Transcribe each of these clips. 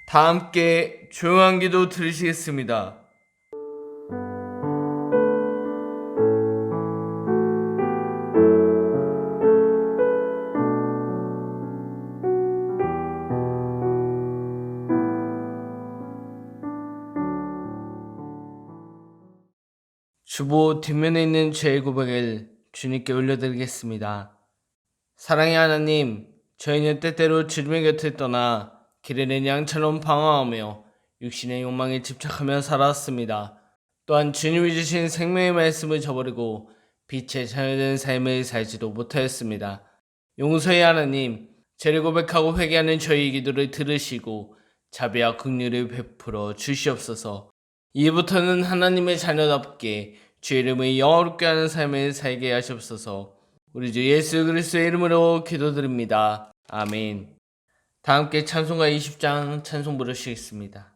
다 함께 조용한 기도 들으시겠습니다. 주보 뒷면에 있는 죄의 고백을 주님께 올려드리겠습니다. 사랑의 하나님, 저희는 때때로 주님의 곁을 떠나 길에 낸 양처럼 방황하며 육신의 욕망에 집착하며 살아왔습니다. 또한 주님이 주신 생명의 말씀을 저버리고 빛의 자녀된 삶을 살지도 못하였습니다. 용서의 하나님, 죄를 고백하고 회개하는 저희 기도를 들으시고 자비와 긍휼을 베풀어 주시옵소서. 이제부터는 하나님의 자녀답게 주의 이름을 영화롭게 하는 삶을 살게 하시옵소서. 우리 주 예수 그리스도의 이름으로 기도드립니다. 아멘. 다 함께 찬송가 20장 찬송 부르시겠습니다.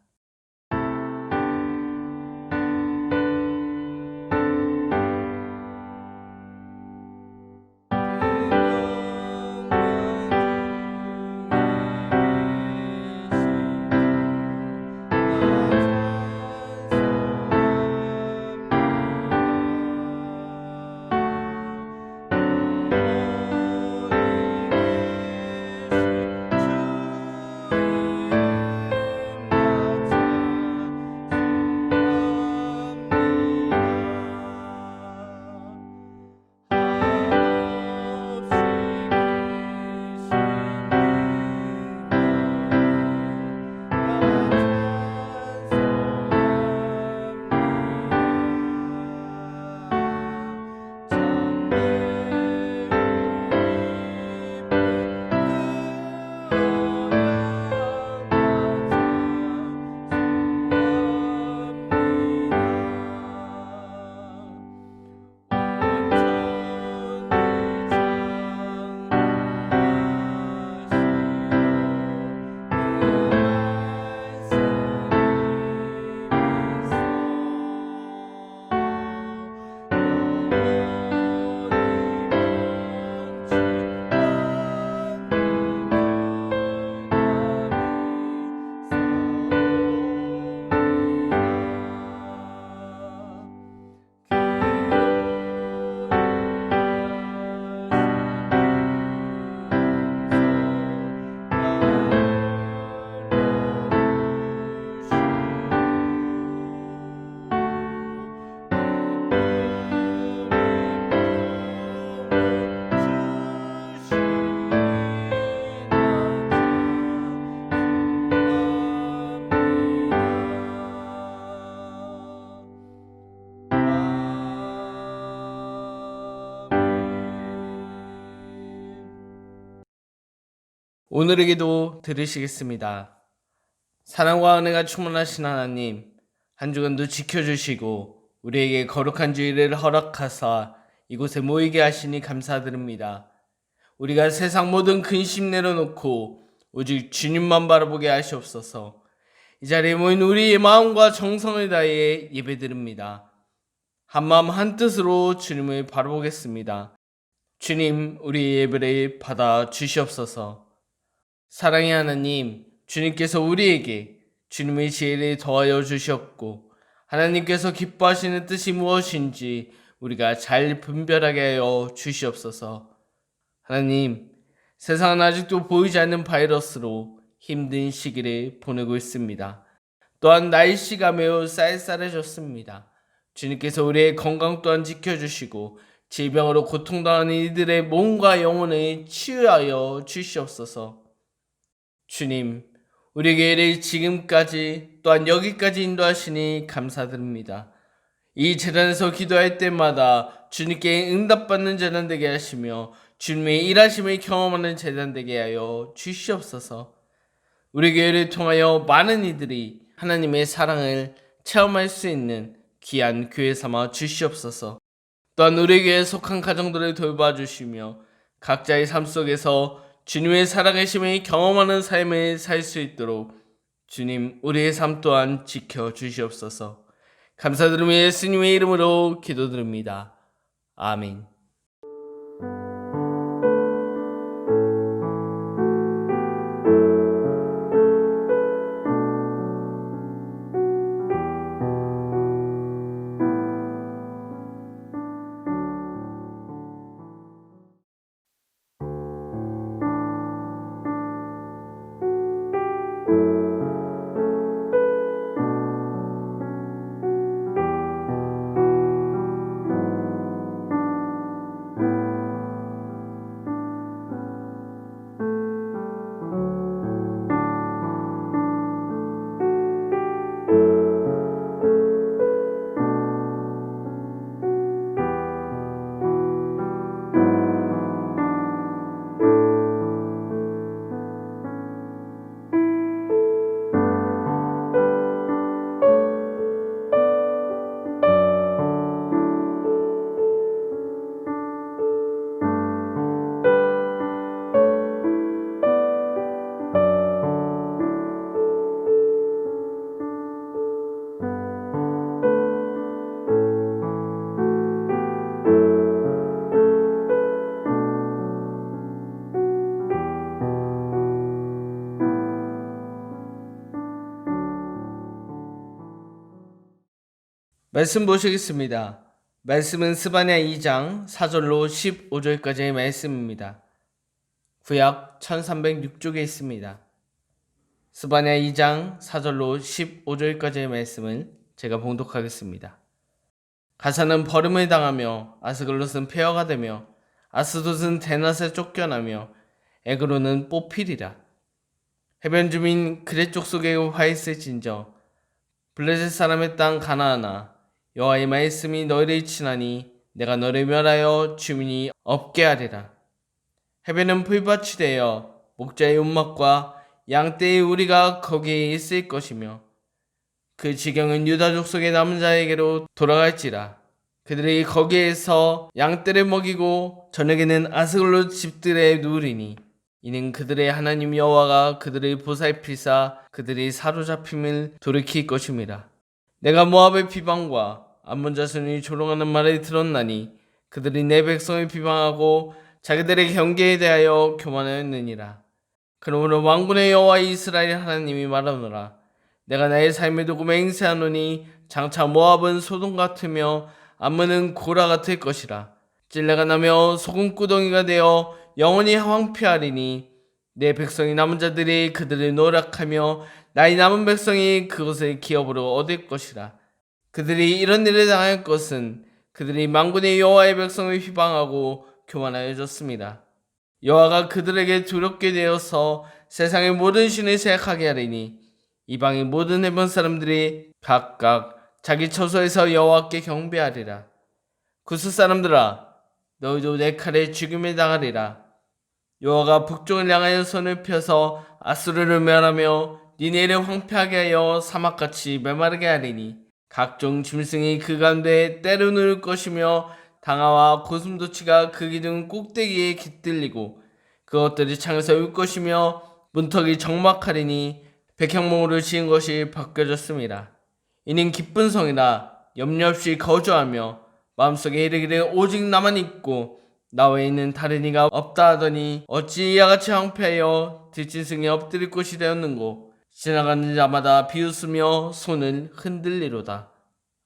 오늘의 기도 들으시겠습니다. 사랑과 은혜가 충만하신 하나님, 한 주간도 지켜주시고 우리에게 거룩한 주일을 허락하사 이곳에 모이게 하시니 감사드립니다. 우리가 세상 모든 근심 내려놓고 오직 주님만 바라보게 하시옵소서. 이 자리에 모인 우리의 마음과 정성을 다해 예배드립니다. 한마음 한뜻으로 주님을 바라보겠습니다. 주님, 우리 예배를 받아 주시옵소서. 사랑의 하나님, 주님께서 우리에게 주님의 지혜를 더하여 주셨고 하나님께서 기뻐하시는 뜻이 무엇인지 우리가 잘 분별하게 하여 주시옵소서. 하나님, 세상은 아직도 보이지 않는 바이러스로 힘든 시기를 보내고 있습니다. 또한 날씨가 매우 쌀쌀해졌습니다. 주님께서 우리의 건강 또한 지켜주시고 질병으로 고통당하는 이들의 몸과 영혼을 치유하여 주시옵소서. 주님, 우리에게 지금까지 또한 여기까지 인도하시니 감사드립니다. 이 재단에서 기도할 때마다 주님께 응답받는 재단 되게 하시며 주님의 일하심을 경험하는 재단 되게 하여 주시옵소서. 우리 교회를 통하여 많은 이들이 하나님의 사랑을 체험할 수 있는 귀한 교회 삼아 주시옵소서. 또한 우리 교회에 속한 가정들을 돌봐주시며 각자의 삶 속에서 주님의 살아계심을 경험하는 삶을 살 수 있도록 주님 우리의 삶 또한 지켜주시옵소서. 감사드리며 예수님의 이름으로 기도드립니다. 아멘. 말씀 보시겠습니다. 말씀은 스바냐 2장 4절로 15절까지의 말씀입니다. 구약 1306쪽에 있습니다. 스바냐 2장 4절로 15절까지의 말씀을 제가 봉독하겠습니다. 가사는 버림을 당하며 아스글롯은 폐허가 되며 아스돗은 대낮에 쫓겨나며 에그론은 뽑히리라. 해변 주민 그렛 족속에 화 있을진저 블레셋 사람의 땅 가나안아 여호와의 말씀이 너희를 치나니 내가 너를 멸하여 주민이 없게 하리라. 해변은 풀밭이 되어 목자의 운막과 양떼의 우리가 거기에 있을 것이며 그 지경은 유다 족속의 남은 자에게로 돌아갈지라. 그들이 거기에서 양떼를 먹이고 저녁에는 아스글롯 집들에 누우리니 이는 그들의 하나님 여호와가 그들을 보살피사 그들이 사로잡힘을 돌이킬 것임이라. 내가 모압의 비방과 암몬 자손이 조롱하는 말을 들었나니 그들이 내 백성을 비방하고 자기들의 경계에 대하여 교만하였느니라. 그러므로 왕군의 여호와 이스라엘 하나님이 말하노라. 내가 나의 삶을 두고 맹세하노니 장차 모압은 소돔 같으며 암몬은 고라 같을 것이라. 찔레가 나며 소금구덩이가 되어 영원히 황폐하리니 내 백성이 남은 자들이 그들을 노력하며 나의 남은 백성이 그것을 기업으로 얻을 것이라. 그들이 이런 일을 당할 것은 그들이 만군의 여호와의 백성을 휘방하고 교만하여졌습니다. 여호와가 그들에게 두렵게 되어서 세상의 모든 신을 생각하게 하리니 이방의 모든 해변 사람들이 각각 자기 처소에서 여호와께 경배하리라. 구스 사람들아 너희도 내 칼에 죽임을 당하리라. 여호와가 북쪽을 향하여 손을 펴서 아수르를 멸하며 니네를 황폐하게 하여 사막같이 메마르게 하리니 각종 짐승이 그 가운데 때려 누울 것이며 당아와 고슴도치가 그 기둥 꼭대기에 깃들리고 그것들이 창에서 울 것이며 문턱이 적막하리니 백향목으로 지은 것이 벗겨졌습니다. 이는 기쁜 성이라 염려 없이 거주하며 마음속에 이르기를 오직 나만 있고 나 외에 있는 다른 이가 없다 하더니 어찌 이와 같이 황폐하여 들짐승이 엎드릴 곳이 되었는고. 지나가는 자마다 비웃으며 손을 흔들리로다.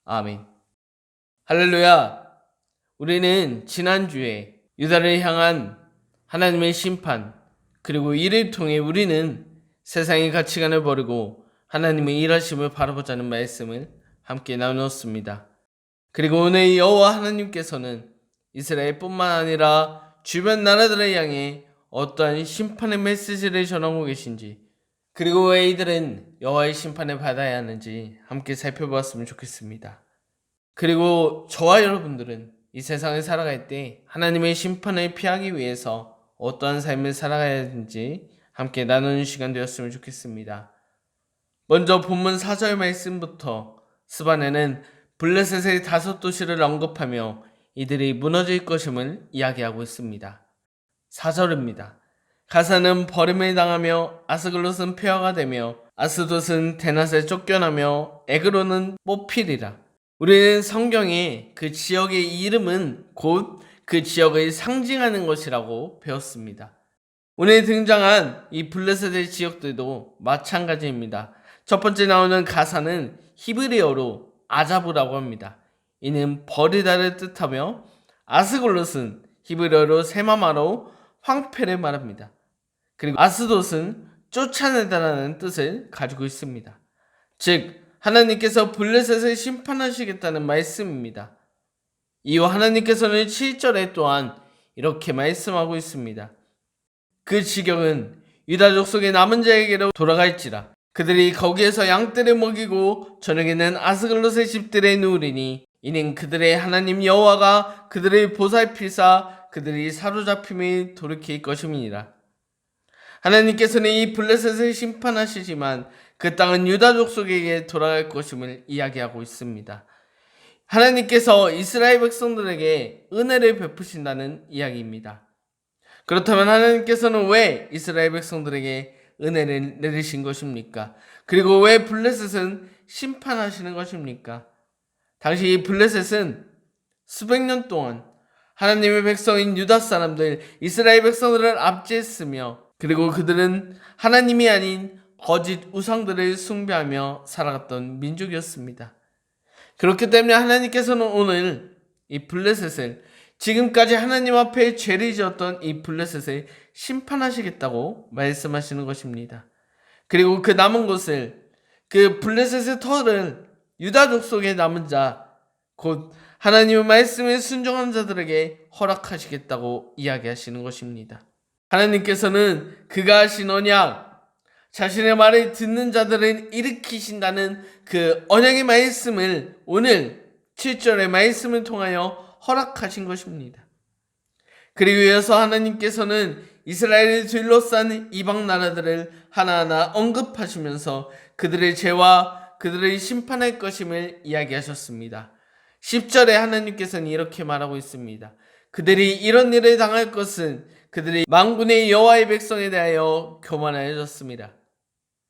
아멘. 할렐루야. 우리는 지난주에 유다를 향한 하나님의 심판 그리고 이를 통해 우리는 세상의 가치관을 버리고 하나님의 일하심을 바라보자는 말씀을 함께 나누었습니다. 그리고 오늘 여호와 하나님께서는 이스라엘뿐만 아니라 주변 나라들을 향해 어떠한 심판의 메시지를 전하고 계신지 그리고 왜 이들은 여호와의 심판을 받아야 하는지 함께 살펴보았으면 좋겠습니다. 그리고 저와 여러분들은 이 세상을 살아갈 때 하나님의 심판을 피하기 위해서 어떠한 삶을 살아가야 하는지 함께 나누는 시간 되었으면 좋겠습니다. 먼저 본문 4절 말씀부터 스바냐는 블레셋의 5도시를 언급하며 이들이 무너질 것임을 이야기하고 있습니다. 4절입니다. 가사는 버림을 당하며 아스글롯은 폐허가 되며 아스돗은 대낮에 쫓겨나며 에그론은 뽑히리라. 우리는 성경에 그 지역의 이름은 곧 그 지역을 상징하는 것이라고 배웠습니다. 오늘 등장한 이 블레셋의 지역들도 마찬가지입니다. 첫 번째 나오는 가사는 히브리어로 아자부라고 합니다. 이는 버리다를 뜻하며 아스글롯은 히브리어로 세마마로 황폐를 말합니다. 그리고 아스돗은 쫓아내다라는 뜻을 가지고 있습니다. 즉 하나님께서 블레셋을 심판하시겠다는 말씀입니다. 이후 하나님께서는 7절에 또한 이렇게 말씀하고 있습니다. 그 지경은 유다 족속의 남은 자에게로 돌아갈지라. 그들이 거기에서 양떼를 먹이고 저녁에는 아스글롯의 집들에 누우리니 이는 그들의 하나님 여호와가 그들을 보살피사 그들이 사로잡힘을 돌이킬 것임이니라. 하나님께서는 이 블레셋을 심판하시지만 그 땅은 유다 족속에게 돌아갈 것임을 이야기하고 있습니다. 하나님께서 이스라엘 백성들에게 은혜를 베푸신다는 이야기입니다. 그렇다면 하나님께서는 왜 이스라엘 백성들에게 은혜를 내리신 것입니까? 그리고 왜 블레셋은 심판하시는 것입니까? 당시 이 블레셋은 수백 년 동안 하나님의 백성인 유다 사람들, 이스라엘 백성들을 압제했으며 그리고 그들은 하나님이 아닌 거짓 우상들을 숭배하며 살아갔던 민족이었습니다. 그렇기 때문에 하나님께서는 오늘 이 블레셋을, 지금까지 하나님 앞에 죄를 지었던 이 블레셋을 심판하시겠다고 말씀하시는 것입니다. 그리고 그 남은 것을, 그 블레셋의 터를 유다 족속에 남은 자, 곧 하나님의 말씀에 순종한 자들에게 허락하시겠다고 이야기하시는 것입니다. 하나님께서는 그가 하신 언약, 자신의 말을 듣는 자들을 일으키신다는 그 언약의 말씀을 오늘 7절의 말씀을 통하여 허락하신 것입니다. 그리고 이어서 하나님께서는 이스라엘을 둘러싼 이방 나라들을 하나하나 언급하시면서 그들의 죄와 그들을 심판할 것임을 이야기하셨습니다. 10절에 하나님께서는 이렇게 말하고 있습니다. 그들이 이런 일을 당할 것은 그들이 만군의 여호와의 백성에 대하여 교만하여졌습니다.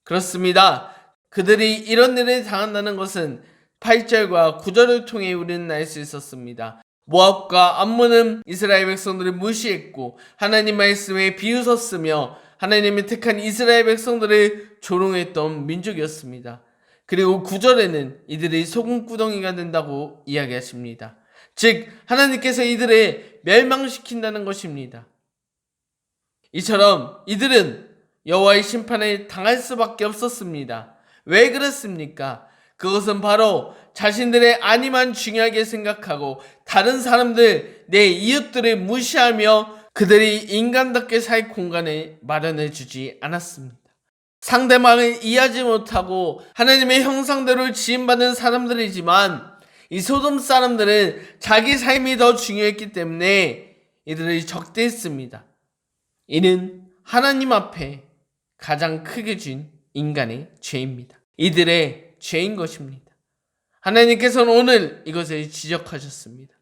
그렇습니다. 그들이 이런 일을 당한다는 것은 8절과 9절을 통해 우리는 알 수 있었습니다. 모압과 암몬은 이스라엘 백성들을 무시했고 하나님 말씀에 비웃었으며 하나님이 택한 이스라엘 백성들을 조롱했던 민족이었습니다. 그리고 9절에는 이들이 소금구덩이가 된다고 이야기하십니다. 즉 하나님께서 이들을 멸망시킨다는 것입니다. 이처럼 이들은 여호와의 심판을 당할 수밖에 없었습니다. 왜 그렇습니까? 그것은 바로 자신들의 안위만 중요하게 생각하고 다른 사람들, 내 이웃들을 무시하며 그들이 인간답게 살 공간을 마련해 주지 않았습니다. 상대방을 이해하지 못하고 하나님의 형상대로 지음받은 사람들이지만 이 소돔 사람들은 자기 삶이 더 중요했기 때문에 이들을 적대했습니다. 이는 하나님 앞에 가장 크게 진 인간의 죄입니다. 이들의 죄인 것입니다. 하나님께서는 오늘 이것을 지적하셨습니다.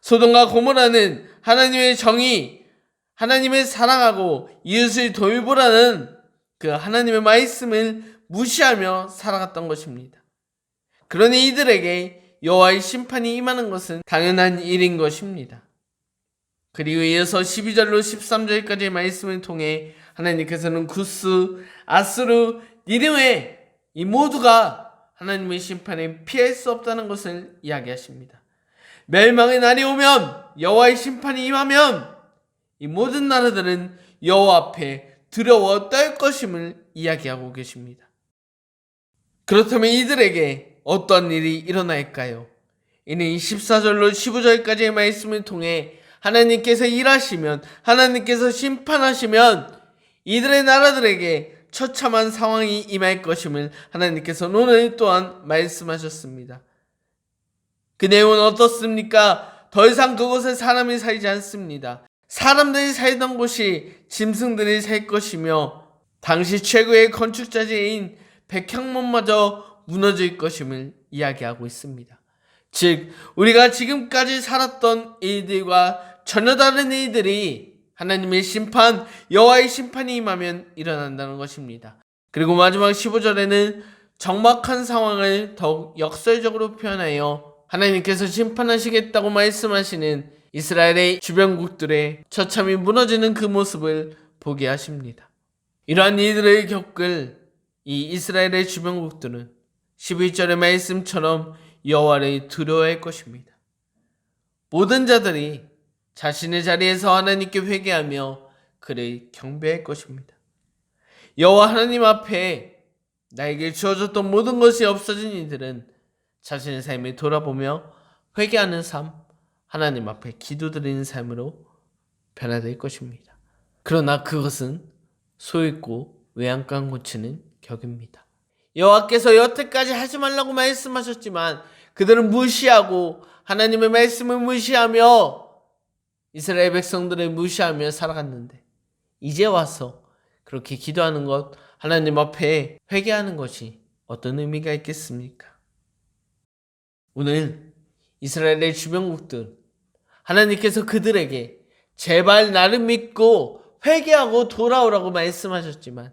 소돔과 고모라는 하나님의 정의, 하나님을 사랑하고 이웃을 돌보라는 그 하나님의 말씀을 무시하며 살아갔던 것입니다. 그러니 이들에게 여호와의 심판이 임하는 것은 당연한 일인 것입니다. 그리고 이어서 12절로 13절까지의 말씀을 통해 하나님께서는 구스, 아수르, 니느웨 이 모두가 하나님의 심판에 피할 수 없다는 것을 이야기하십니다. 멸망의 날이 오면, 여호와의 심판이 임하면 이 모든 나라들은 여호와 앞에 두려워 떨 것임을 이야기하고 계십니다. 그렇다면 이들에게 어떤 일이 일어날까요? 이는 14절로 15절까지의 말씀을 통해 하나님께서 일하시면, 하나님께서 심판하시면 이들의 나라들에게 처참한 상황이 임할 것임을 하나님께서 오늘 또한 말씀하셨습니다. 그 내용은 어떻습니까? 더 이상 그곳에 사람이 살지 않습니다. 사람들이 살던 곳이 짐승들이 살 것이며 당시 최고의 건축자재인 백향문마저 무너질 것임을 이야기하고 있습니다. 즉 우리가 지금까지 살았던 일들과 전혀 다른 일들이 하나님의 심판, 여호와의 심판이 임하면 일어난다는 것입니다. 그리고 마지막 15절에는 적막한 상황을 더욱 역설적으로 표현하여 하나님께서 심판하시겠다고 말씀하시는 이스라엘의 주변국들의 처참히 무너지는 그 모습을 보게 하십니다. 이러한 이들을 겪을 이 이스라엘의 주변국들은 11절의 말씀처럼 여호와를 두려워할 것입니다. 모든 자들이 자신의 자리에서 하나님께 회개하며 그를 경배할 것입니다. 여호와 하나님 앞에 나에게 주어졌던 모든 것이 없어진 이들은 자신의 삶을 돌아보며 회개하는 삶, 하나님 앞에 기도드리는 삶으로 변화될 것입니다. 그러나 그것은 소있고 외양간 고치는 격입니다. 여호와께서 여태까지 하지 말라고 말씀하셨지만 그들은 무시하고 하나님의 말씀을 무시하며 이스라엘 백성들을 무시하며 살아갔는데 이제 와서 그렇게 기도하는 것, 하나님 앞에 회개하는 것이 어떤 의미가 있겠습니까? 오늘 이스라엘의 주변국들, 하나님께서 그들에게 제발 나를 믿고 회개하고 돌아오라고 말씀하셨지만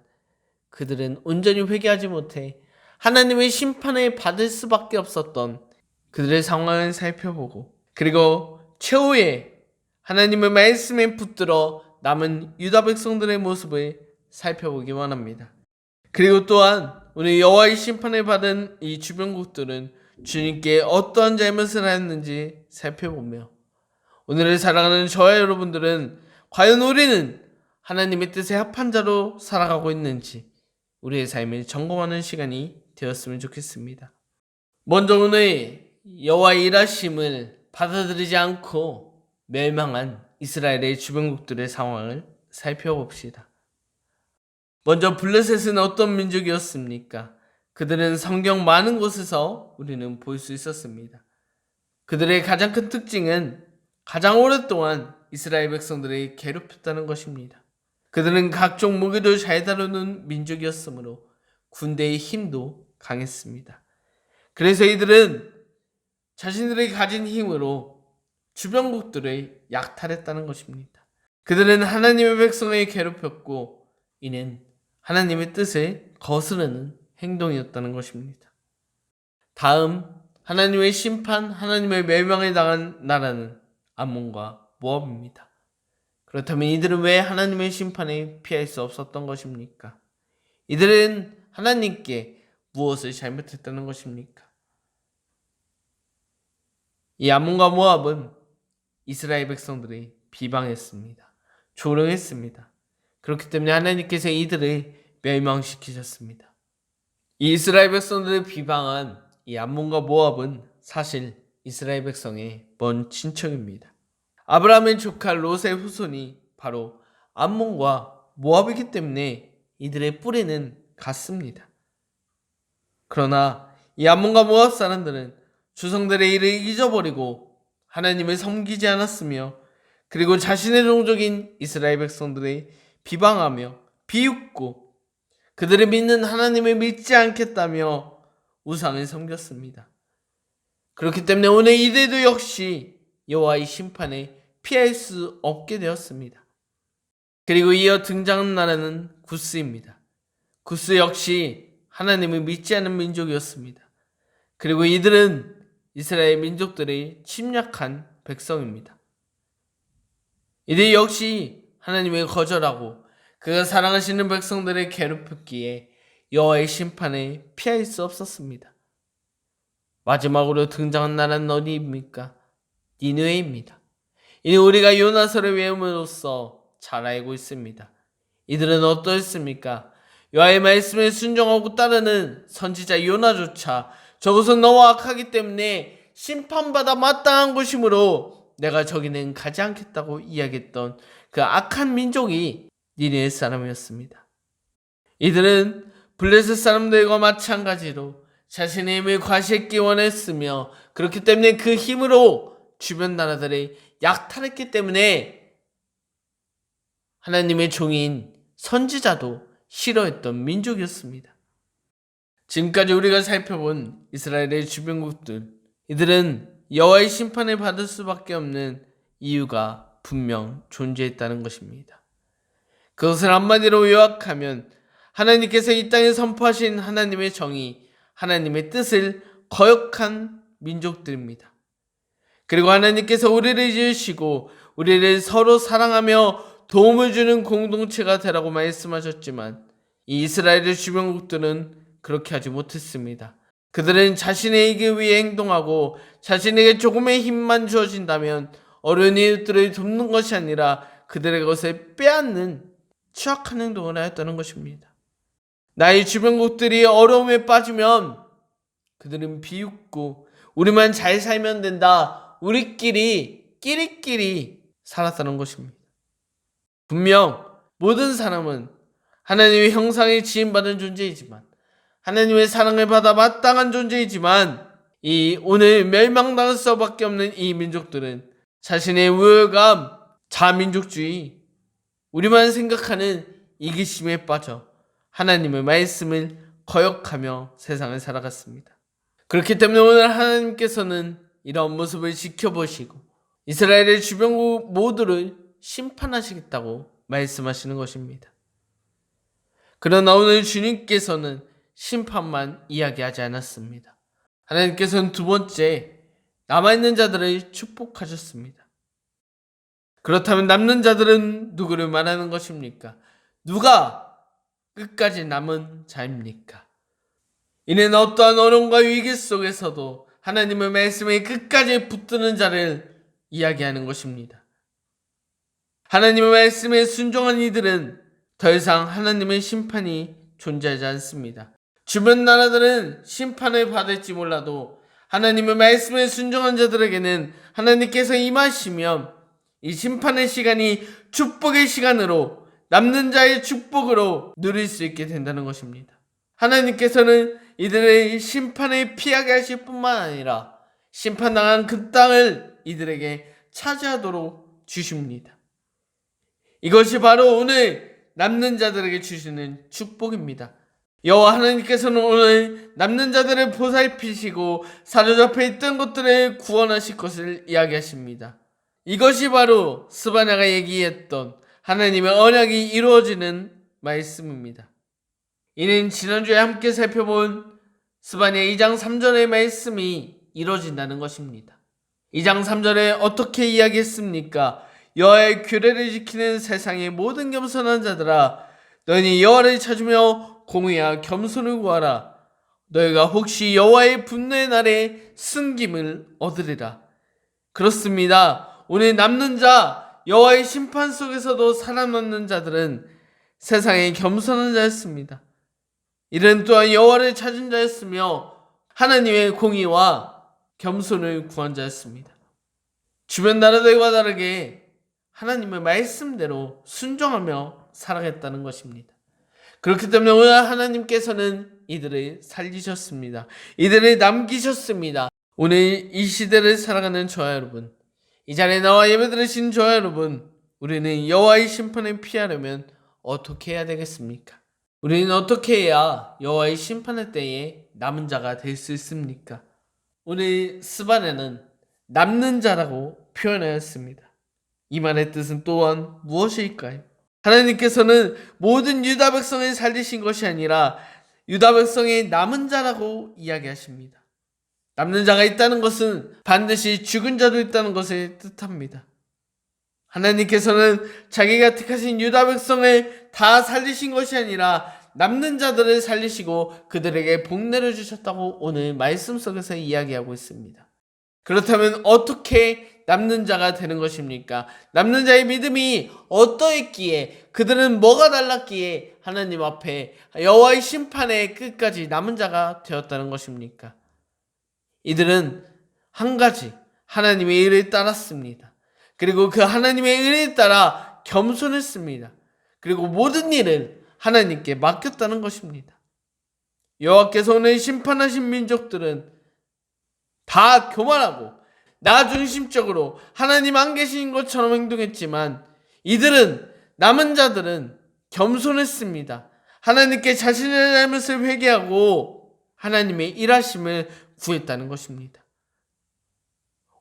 그들은 온전히 회개하지 못해 하나님의 심판을 받을 수밖에 없었던 그들의 상황을 살펴보고, 그리고 최후의 하나님의 말씀에 붙들어 남은 유다 백성들의 모습을 살펴보기 원합니다. 그리고 또한 오늘 여호와의 심판을 받은 이 주변국들은 주님께 어떠한 잘못을 하였는지 살펴보며 오늘을 살아가는 저와 여러분들은 과연 우리는 하나님의 뜻에 합한 자로 살아가고 있는지 우리의 삶을 점검하는 시간이 되었으면 좋겠습니다. 먼저 오늘 여호와의 일하심을 받아들이지 않고 멸망한 이스라엘의 주변국들의 상황을 살펴봅시다. 먼저 블레셋은 어떤 민족이었습니까? 그들은 성경 많은 곳에서 우리는 볼 수 있었습니다. 그들의 가장 큰 특징은 가장 오랫동안 이스라엘 백성들을 괴롭혔다는 것입니다. 그들은 각종 무기도 잘 다루는 민족이었으므로 군대의 힘도 강했습니다. 그래서 이들은 자신들이 가진 힘으로 주변국들을 약탈했다는 것입니다. 그들은 하나님의 백성을 괴롭혔고 이는 하나님의 뜻을 거스르는 행동이었다는 것입니다. 다음 하나님의 심판, 하나님의 멸망에 당한 나라는 암몬과 모압입니다. 그렇다면 이들은 왜 하나님의 심판에 피할 수 없었던 것입니까? 이들은 하나님께 무엇을 잘못했다는 것입니까? 이 암몬과 모압은 이스라엘 백성들이 비방했습니다. 조롱했습니다. 그렇기 때문에 하나님께서 이들을 멸망시키셨습니다. 이 이스라엘 백성들을 비방한 이 암몬과 모압은 사실 이스라엘 백성의 먼 친척입니다. 아브라함의 조카 롯의 후손이 바로 암몬과 모압이기 때문에 이들의 뿌리는 같습니다. 그러나 이 암몬과 모압 사람들은 조상들의 일을 잊어버리고 하나님을 섬기지 않았으며 그리고 자신의 종족인 이스라엘 백성들을 비방하며 비웃고 그들을 믿는 하나님을 믿지 않겠다며 우상을 섬겼습니다. 그렇기 때문에 오늘 이들도 역시 여호와의 심판에 피할 수 없게 되었습니다. 그리고 이어 등장한 나라는 구스입니다. 구스 역시 하나님을 믿지 않는 민족이었습니다. 그리고 이들은 이스라엘 민족들의 침략한 백성입니다. 이들 역시 하나님을 거절하고 그가 사랑하시는 백성들을 괴롭혔기에 여호와의 심판에 피할 수 없었습니다. 마지막으로 등장한 나라는 어디입니까? 니느웨입니다. 이는 우리가 요나서를 외움으로써 잘 알고 있습니다. 이들은 어떠했습니까? 여호와의 말씀에 순종하고 따르는 선지자 요나조차 저것은 너무 악하기 때문에 심판받아 마땅한 것이므로 내가 저기는 가지 않겠다고 이야기했던 그 악한 민족이 니느웨 사람이었습니다. 이들은 블레셋 사람들과 마찬가지로 자신의 힘을 과시했기 원했으며 그렇기 때문에 그 힘으로 주변 나라들을 약탈했기 때문에 하나님의 종인 선지자도 싫어했던 민족이었습니다. 지금까지 우리가 살펴본 이스라엘의 주변국들, 이들은 여호와의 심판을 받을 수밖에 없는 이유가 분명 존재했다는 것입니다. 그것을 한마디로 요약하면 하나님께서 이 땅에 선포하신 하나님의 정의, 하나님의 뜻을 거역한 민족들입니다. 그리고 하나님께서 우리를 지으시고 우리를 서로 사랑하며 도움을 주는 공동체가 되라고 말씀하셨지만 이 이스라엘의 주변국들은 그렇게 하지 못했습니다. 그들은 자신의 이익을 위해 행동하고 자신에게 조금의 힘만 주어진다면 어려운 이웃들을 돕는 것이 아니라 그들의 것을 빼앗는 추악한 행동을 하였다는 것입니다. 나의 주변국들이 어려움에 빠지면 그들은 비웃고 우리만 잘 살면 된다. 우리끼리 끼리끼리 살았다는 것입니다. 분명 모든 사람은 하나님의 형상에 지음받은 존재이지만 하나님의 사랑을 받아 마땅한 존재이지만 이 오늘 멸망당할 수밖에 없는 이 민족들은 자신의 우월감, 자민족주의, 우리만 생각하는 이기심에 빠져 하나님의 말씀을 거역하며 세상을 살아갔습니다. 그렇기 때문에 오늘 하나님께서는 이런 모습을 지켜보시고 이스라엘의 주변국 모두를 심판하시겠다고 말씀하시는 것입니다. 그러나 오늘 주님께서는 심판만 이야기하지 않았습니다. 하나님께서는 두 번째 남아있는 자들을 축복하셨습니다. 그렇다면 남는 자들은 누구를 말하는 것입니까? 누가 끝까지 남은 자입니까? 이는 어떠한 어려움과 위기 속에서도 하나님의 말씀에 끝까지 붙드는 자를 이야기하는 것입니다. 하나님의 말씀에 순종한 이들은 더 이상 하나님의 심판이 존재하지 않습니다. 주변 나라들은 심판을 받을지 몰라도 하나님의 말씀에 순종한 자들에게는 하나님께서 임하시면 이 심판의 시간이 축복의 시간으로, 남는 자의 축복으로 누릴 수 있게 된다는 것입니다. 하나님께서는 이들의 심판을 피하게 하실 뿐만 아니라 심판당한 그 땅을 이들에게 차지하도록 주십니다. 이것이 바로 오늘 남는 자들에게 주시는 축복입니다. 여호와 하나님께서는 오늘 남는 자들을 보살피시고 사로잡혀 있던 것들을 구원하실 것을 이야기하십니다. 이것이 바로 스바냐가 얘기했던 하나님의 언약이 이루어지는 말씀입니다. 이는 지난주에 함께 살펴본 스바냐 2장 3절의 말씀이 이루어진다는 것입니다. 2장 3절에 어떻게 이야기했습니까? 여호와의 규례를 지키는 세상의 모든 겸손한 자들아, 너희는 여호와를 찾으며 공의와 겸손을 구하라. 너희가 혹시 여호와의 분노의 날에 승김을 얻으리라. 그렇습니다. 오늘 남는 자, 여호와의 심판 속에서도 살아남는 자들은 세상의 겸손한 자였습니다. 이는 또한 여호와를 찾은 자였으며 하나님의 공의와 겸손을 구한 자였습니다. 주변 나라들과 다르게 하나님의 말씀대로 순종하며 살아갔다는 것입니다. 그렇기 때문에 오늘 하나님께서는 이들을 살리셨습니다. 이들을 남기셨습니다. 오늘 이 시대를 살아가는 저와 여러분, 이 자리에 나와 예배 드리신 저와 여러분, 우리는 여호와의 심판을 피하려면 어떻게 해야 되겠습니까? 우리는 어떻게 해야 여호와의 심판의 때에 남은 자가 될 수 있습니까? 오늘 스바냐는 남는 자라고 표현하였습니다. 이 말의 뜻은 또한 무엇일까요? 하나님께서는 모든 유다 백성을 살리신 것이 아니라 유다 백성의 남은 자라고 이야기하십니다. 남는 자가 있다는 것은 반드시 죽은 자도 있다는 것을 뜻합니다. 하나님께서는 자기가 택하신 유다 백성을 다 살리신 것이 아니라 남는 자들을 살리시고 그들에게 복 내려주셨다고 오늘 말씀 속에서 이야기하고 있습니다. 그렇다면 어떻게 남는 자가 되는 것입니까? 남는 자의 믿음이 어떠했기에, 그들은 뭐가 달랐기에 하나님 앞에 여호와의 심판의 끝까지 남은 자가 되었다는 것입니까? 이들은 한 가지 하나님의 의를 따랐습니다. 그리고 그 하나님의 의를 따라 겸손했습니다. 그리고 모든 일을 하나님께 맡겼다는 것입니다. 여호와께서 오늘 심판하신 민족들은 다 교만하고 나 중심적으로 하나님 안 계신 것처럼 행동했지만 이들은, 남은 자들은 겸손했습니다. 하나님께 자신의 잘못을 회개하고 하나님의 일하심을 구했다는 것입니다.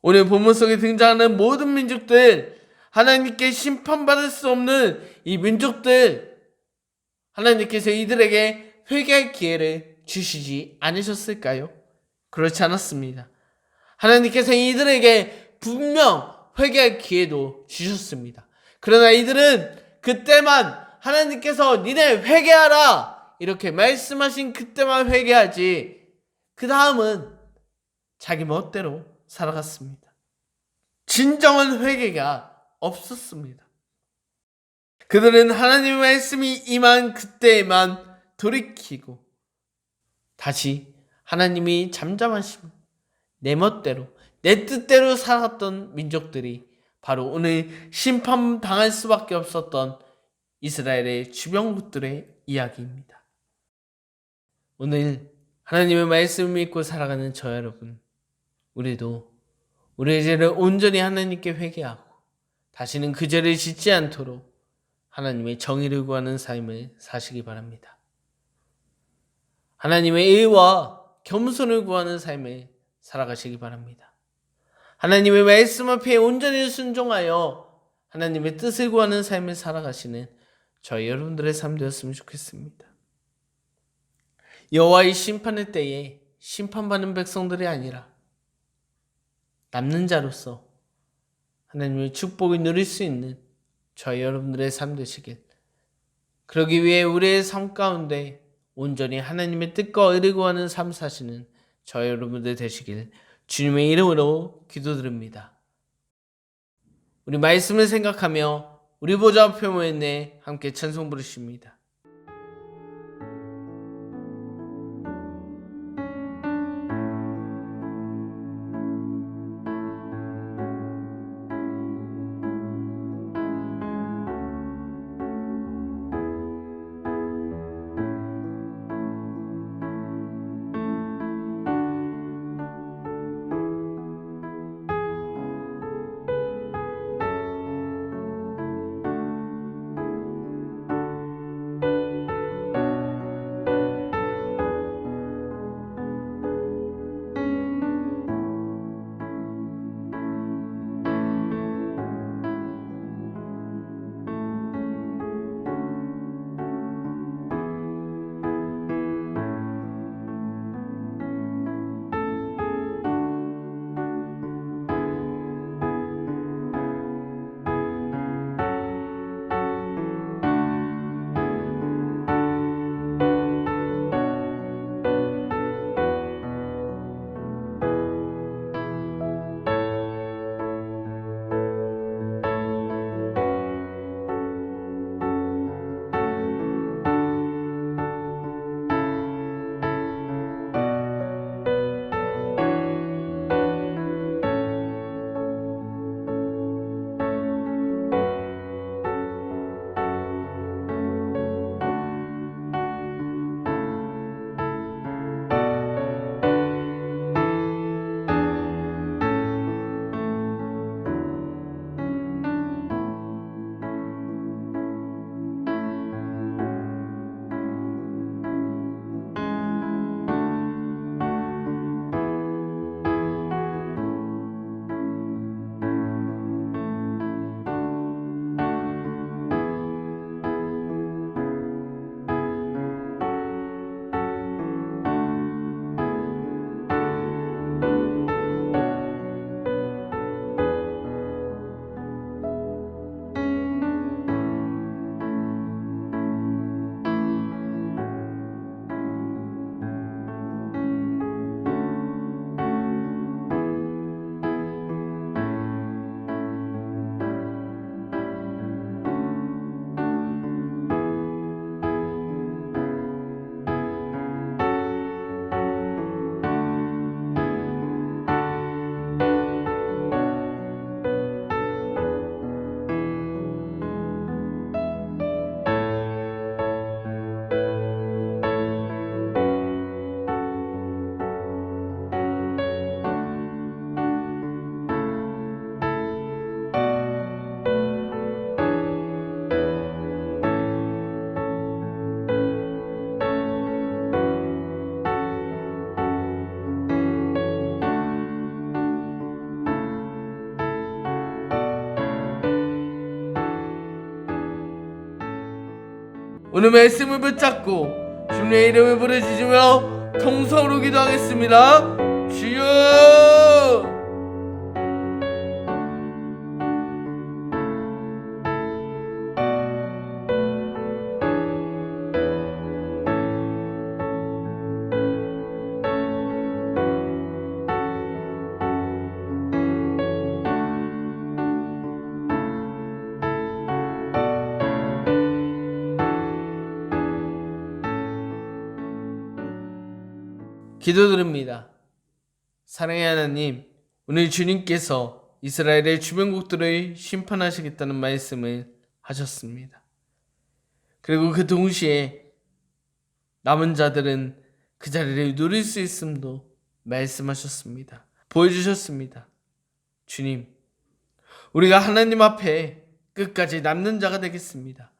오늘 본문 속에 등장하는 모든 민족들, 하나님께 심판받을 수 없는 이 민족들, 하나님께서 이들에게 회개할 기회를 주시지 않으셨을까요? 그렇지 않았습니다. 하나님께서 이들에게 분명 회개할 기회도 주셨습니다. 그러나 이들은 그때만 하나님께서 니네 회개하라 이렇게 말씀하신 그때만 회개하지, 그 다음은 자기 멋대로 살아갔습니다. 진정한 회개가 없었습니다. 그들은 하나님의 말씀이 임한 그때에만 돌이키고 다시 하나님이 잠잠하시면 내 멋대로, 내 뜻대로 살았던 민족들이 바로 오늘 심판당할 수밖에 없었던 이스라엘의 주변국들의 이야기입니다. 오늘 하나님의 말씀을 믿고 살아가는 저 여러분, 우리도 우리의 죄를 온전히 하나님께 회개하고 다시는 그 죄를 짓지 않도록 하나님의 정의를 구하는 삶을 사시기 바랍니다. 하나님의 의와 겸손을 구하는 삶을 살아가시기 바랍니다. 하나님의 말씀 앞에 온전히 순종하여 하나님의 뜻을 구하는 삶을 살아가시는 저희 여러분들의 삶 되었으면 좋겠습니다. 여호와의 심판의 때에 심판받는 백성들이 아니라 남는 자로서 하나님의 축복을 누릴 수 있는 저희 여러분들의 삶 되시길, 그러기 위해 우리의 삶 가운데 온전히 하나님의 뜻과 의를 구하는 삶 사시는 저희 여러분들 되시길 주님의 이름으로 기도드립니다. 우리 말씀을 생각하며 우리 보좌 앞에 모였네 함께 찬송 부르십니다. 오늘 말씀을 붙잡고 주님의 이름을 부르짖으며 통성으로 기도하겠습니다. 주여! 기도드립니다. 사랑의 하나님, 오늘 주님께서 이스라엘의 주변국들을 심판하시겠다는 말씀을 하셨습니다. 그리고 그 동시에 남은 자들은 그 자리를 누릴 수 있음도 말씀하셨습니다. 보여주셨습니다. 주님, 우리가 하나님 앞에 끝까지 남는 자가 되겠습니다.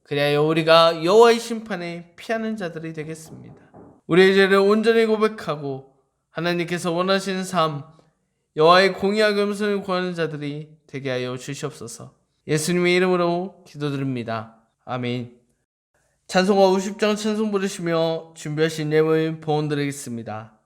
그리하여 우리가 여호와의 심판에 피하는 자들이 되겠습니다. 우리의 죄를 온전히 고백하고 하나님께서 원하시는 삶, 여호와의 공의하게 음성을 구하는 자들이 되게 하여 주시옵소서. 예수님의 이름으로 기도드립니다. 아멘. 찬송가 50장 찬송 부르시며 준비하신 예물 봉헌 드리겠습니다.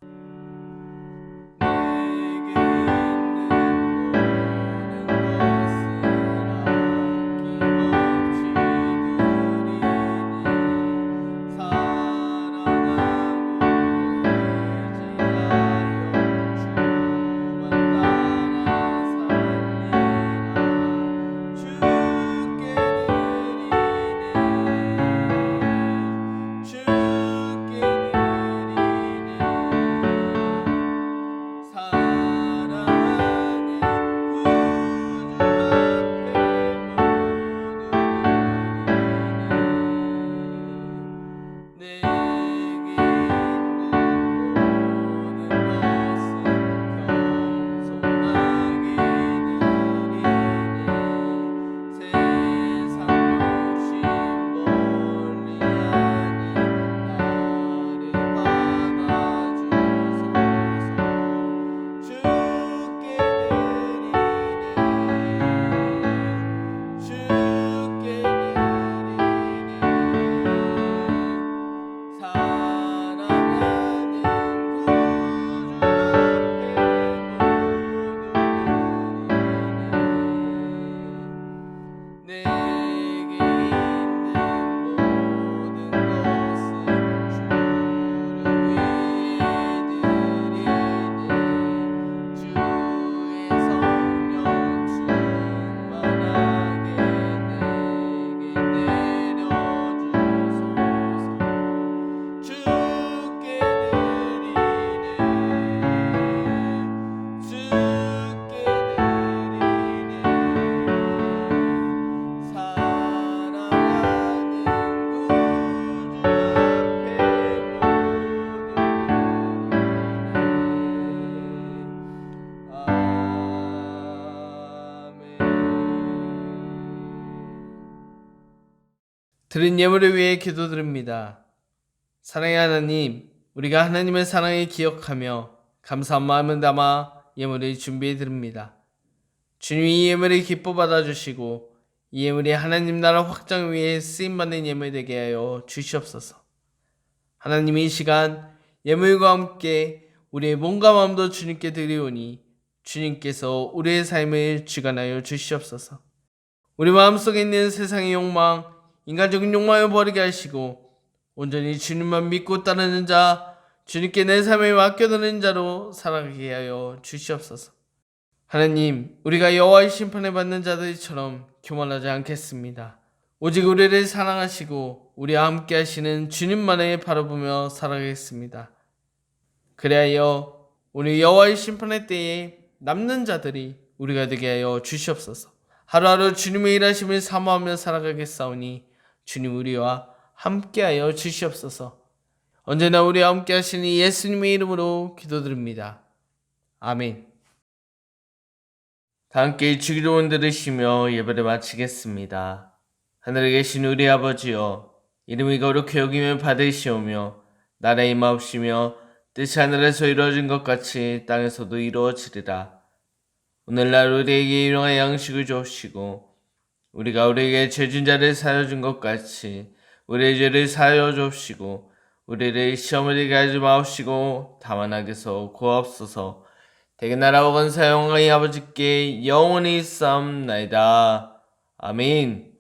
드린 예물을 위해 기도드립니다. 사랑의 하나님, 우리가 하나님의 사랑을 기억하며 감사한 마음을 담아 예물을 준비해 드립니다. 주님이 이 예물을 기뻐 받아주시고 이 예물이 하나님 나라 확장 위에 쓰임받는 예물 되게 하여 주시옵소서. 하나님, 이 시간 예물과 함께 우리의 몸과 마음도 주님께 드리오니 주님께서 우리의 삶을 주관하여 주시옵소서. 우리 마음속에 있는 세상의 욕망, 인간적인 욕망을 버리게 하시고 온전히 주님만 믿고 따르는 자, 주님께 내 삶을 맡겨드리는 자로 살아가게 하여 주시옵소서. 하나님, 우리가 여호와의 심판을 받는 자들처럼 교만하지 않겠습니다. 오직 우리를 사랑하시고 우리와 함께 하시는 주님만을 바라보며 살아가겠습니다. 그리하여 우리 여호와의 심판의 때에 남는 자들이 우리가 되게 하여 주시옵소서. 하루하루 주님의 일하심을 사모하며 살아가겠사오니 주님 우리와 함께하여 주시옵소서. 언제나 우리와 함께 하시는 예수님의 이름으로 기도드립니다. 아멘. 다 함께 주기도문 들으시며 예배를 마치겠습니다. 하늘에 계신 우리 아버지여, 이름이 거룩히 여김을 받으시오며 나라의 임하옵시며 뜻이 하늘에서 이루어진 것 같이 땅에서도 이루어지리라. 오늘날 우리에게 일용할 양식을 주옵시고 우리가 우리에게 죄진 자를 사여준 것 같이 우리의 죄를 사여 주옵시고 우리를 시험에 들게 하지 마옵시고 다만 악에서 구하옵소서. 대개 나라와 권세 영광이 아버지께 영원히 있사옵나이다. 아멘.